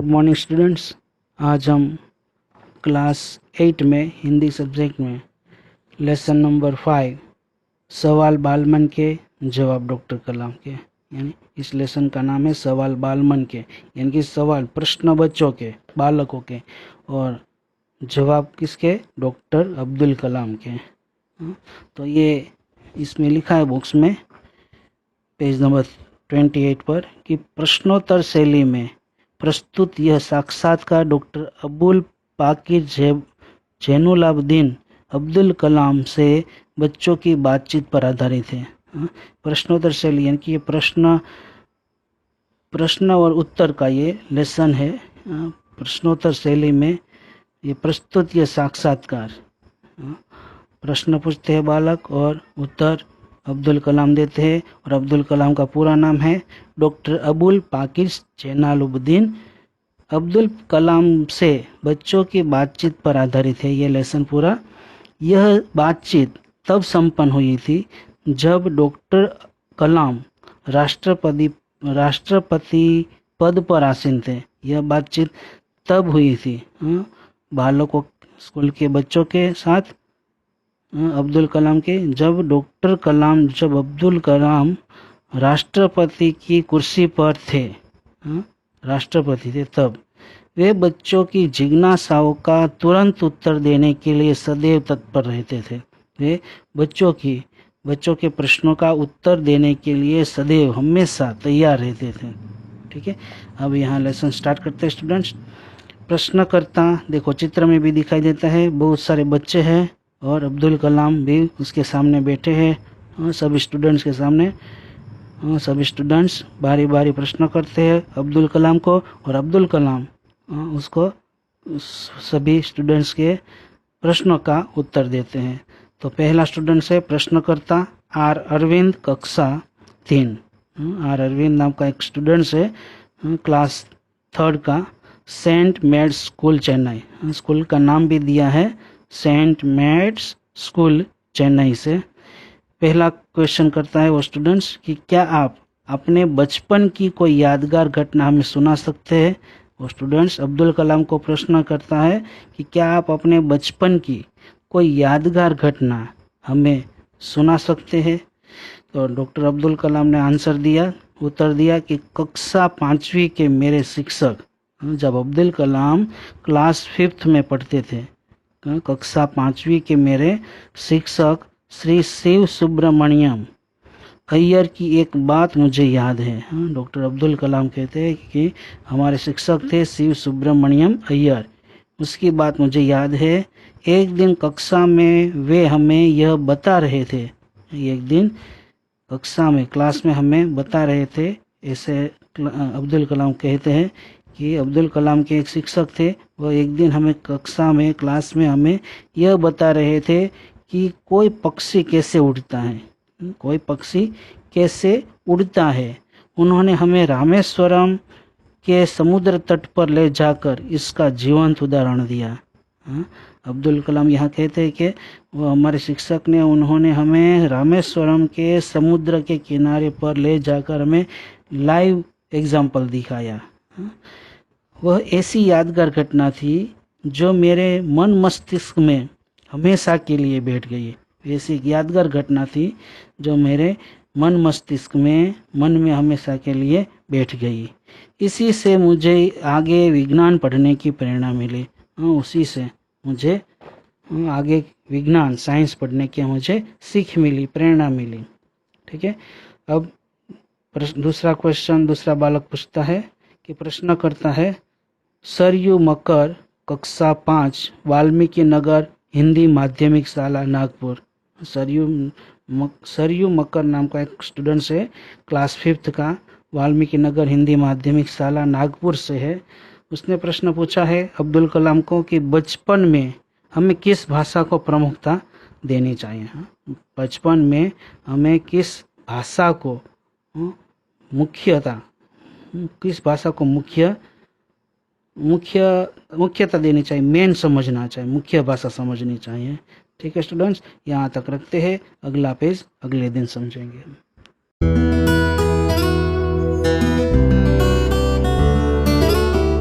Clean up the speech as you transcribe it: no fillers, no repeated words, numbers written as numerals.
Morning students. आज हम class 8 में हिंदी सब्जेक्ट में लेसन नंबर 5 सवाल बालमन के जवाब डॉक्टर कलाम के, यानी इस लेसन का नाम है सवाल बालमन के, यानी कि सवाल प्रश्न बच्चों के, बालकों के, और जवाब किसके? डॉक्टर अब्दुल कलाम के। तो ये इसमें लिखा है बुक्स में पेज नंबर 28 पर कि प्रश्नोत्तर शैली में प्रस्तुत यह साक्षात्कार डॉक्टर अबुल पाकिर जैनुलाब्दीन अब्दुल कलाम से बच्चों की बातचीत पर आधारित है। प्रश्नोत्तर शैली यानी कि ये प्रश्न और उत्तर का ये लेसन है। प्रश्नोत्तर शैली में ये प्रस्तुत यह साक्षात्कार, प्रश्न पूछते हैं बालक और उत्तर अब्दुल कलाम देते हैं, और अब्दुल कलाम का पूरा नाम है डॉक्टर अबुल पाकिर जैनुलाब्दीन अब्दुल कलाम से बच्चों की बातचीत पर आधारित है ये लेसन पूरा। यह बातचीत तब संपन्न हुई थी जब डॉक्टर कलाम राष्ट्रपति पद पर आसीन थे। यह बातचीत तब हुई थी बालकों, स्कूल के बच्चों के साथ अब्दुल कलाम के, जब अब्दुल कलाम राष्ट्रपति की कुर्सी पर थे, राष्ट्रपति थे, तब वे बच्चों की जिज्ञासाओं का तुरंत उत्तर देने के लिए सदैव तत्पर रहते थे। वे बच्चों के प्रश्नों का उत्तर देने के लिए सदैव हमेशा तैयार रहते थे। ठीक है, अब यहाँ लेसन स्टार्ट करते हैं स्टूडेंट्स। प्रश्नकर्ता देखो चित्र में भी दिखाई देता है, बहुत सारे बच्चे हैं और अब्दुल कलाम भी उसके सामने बैठे हैं, सभी स्टूडेंट्स के सामने। सभी स्टूडेंट्स बारी बारी प्रश्न करते हैं अब्दुल कलाम को, और अब्दुल कलाम उसको सभी स्टूडेंट्स के प्रश्नों का उत्तर देते हैं। तो पहला स्टूडेंट है प्रश्नकर्ता आर अरविंद, कक्षा 3। आर अरविंद नाम का एक स्टूडेंट है, क्लास 3 का, Saint Mede's school Chennai. School का नाम भी दिया है सेंट मेड्स स्कूल चेन्नई से। पहला क्वेश्चन करता है वो स्टूडेंट्स कि क्या आप अपने बचपन की कोई यादगार घटना हमें सुना सकते हैं। वो स्टूडेंट्स अब्दुल कलाम को प्रश्न करता है कि क्या आप अपने बचपन की कोई यादगार घटना हमें सुना सकते हैं। तो डॉक्टर अब्दुल कलाम ने उत्तर दिया कि कक्षा 5वीं के मेरे शिक्षक, जब अब्दुल कलाम क्लास 5th में पढ़ते थे, कक्षा 5वीं के मेरे शिक्षक श्री शिव सुब्रमण्यम अय्यर की एक बात मुझे याद है। डॉक्टर अब्दुल कलाम कहते हैं कि हमारे शिक्षक थे शिव सुब्रमण्यम अय्यर, उसकी बात मुझे याद है। एक दिन कक्षा में वे हमें यह बता रहे थे, एक दिन कक्षा में क्लास में हमें बता रहे थे, ऐसे अब्दुल कलाम कहते हैं कि अब्दुल कलाम के एक शिक्षक थे, वो एक दिन हमें कक्षा में क्लास में हमें यह बता रहे थे कि कोई पक्षी कैसे उड़ता है, कोई पक्षी कैसे उड़ता है। उन्होंने हमें रामेश्वरम के समुद्र तट पर ले जाकर इसका जीवंत उदाहरण दिया। अब्दुल कलाम यहाँ कहते हैं कि वो हमारे शिक्षक ने, उन्होंने हमें रामेश्वरम के समुद्र के किनारे पर ले जाकर हमें लाइव एग्जाम्पल दिखाया। वह ऐसी यादगार घटना थी जो मेरे मन मस्तिष्क में हमेशा के लिए बैठ गई। ऐसी यादगार घटना थी जो मेरे मन मस्तिष्क में, मन में हमेशा के लिए बैठ गई। इसी से मुझे आगे विज्ञान पढ़ने की प्रेरणा मिली। उसी से मुझे आगे विज्ञान, साइंस पढ़ने की मुझे सीख मिली, प्रेरणा मिली। ठीक है, अब दूसरा क्वेश्चन दूसरा बालक पूछता है कि प्रश्न करता है सरयू मकर, कक्षा 5, वाल्मीकि नगर हिंदी माध्यमिक शाला नागपुर। सरयू मकर नाम का एक स्टूडेंट है, क्लास 5th का, वाल्मीकि नगर हिंदी माध्यमिक शाला नागपुर से है। उसने प्रश्न पूछा है अब्दुल कलाम को कि बचपन में हमें किस भाषा को प्रमुखता देनी चाहिए। बचपन में हमें किस भाषा को मुख्यता देनी चाहिए, मेन समझना चाहिए, मुख्य भाषा समझनी चाहिए। ठीक है स्टूडेंट्स, यहाँ तक रखते हैं, अगला पेज अगले दिन समझेंगे।